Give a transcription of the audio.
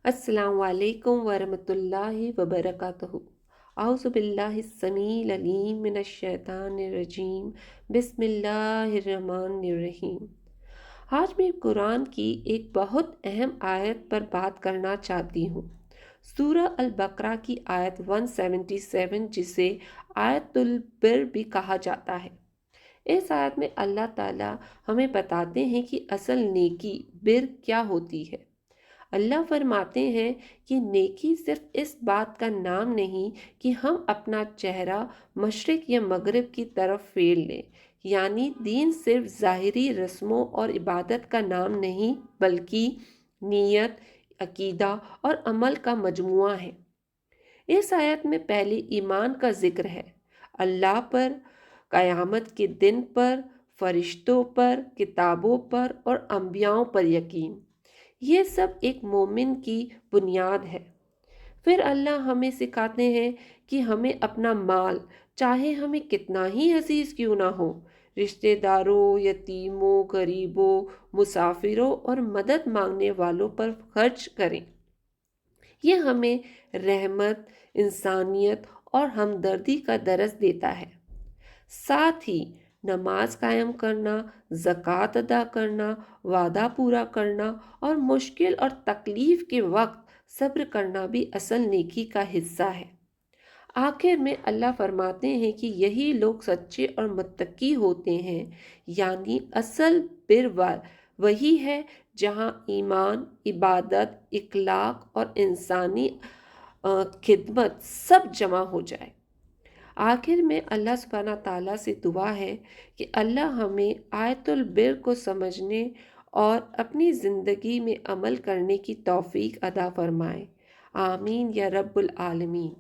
अस्सलामु अलैकुम वरहमतुल्लाहि वबरकातुहू। औज़ु बिल्लाहिस समील अलीम मिनश शैतानिर रजीम। बिस्मिल्लाहिर्रहमानिर्रहीम। आज मैं कुरान की एक बहुत अहम आयत पर बात करना चाहती हूँ। सूरह अल बकरा की आयत 177, जिसे आयतुल बिर भी कहा जाता है। इस आयत में अल्लाह ताला हमें बताते हैं कि असल नेकी बिर क्या होती है। अल्लाह फरमाते हैं कि नेकी सिर्फ इस बात का नाम नहीं कि हम अपना चेहरा मशरिक या मगरिब की तरफ फेर लें, यानी दीन सिर्फ ज़ाहिरी रस्मों और इबादत का नाम नहीं, बल्कि नीयत, अकीदा और अमल का मजमुआ है। इस आयत में पहले ईमान का जिक्र है, अल्लाह पर, क़यामत के दिन पर, फरिश्तों पर, किताबों पर और अंबियाओं पर यकीन। ये सब एक मोमिन की बुनियाद है। फिर अल्लाह हमें सिखाते हैं कि हमें अपना माल, चाहे हमें कितना ही अजीज क्यों ना हो, रिश्तेदारों, यतीमों, गरीबों, मुसाफिरों और मदद मांगने वालों पर खर्च करें। ये हमें रहमत, इंसानियत और हमदर्दी का दर्स देता है। साथ ही नमाज कायम करना, ज़कात अदा करना, वादा पूरा करना और मुश्किल और तकलीफ़ के वक्त सब्र करना भी असल नेकी का हिस्सा है। आखिर में अल्लाह फरमाते हैं कि यही लोग सच्चे और मुत्तकी होते हैं, यानी असल बिर वही है जहाँ ईमान, इबादत, इखलाक और इंसानी खिदमत सब जमा हो जाए। आखिर में अल्लाह सुब्हाना ताला से दुआ है कि अल्लाह हमें आयतुल बिर को समझने और अपनी ज़िंदगी में अमल करने की तौफीक अता फरमाए। आमीन या रब्बुल आलमीन।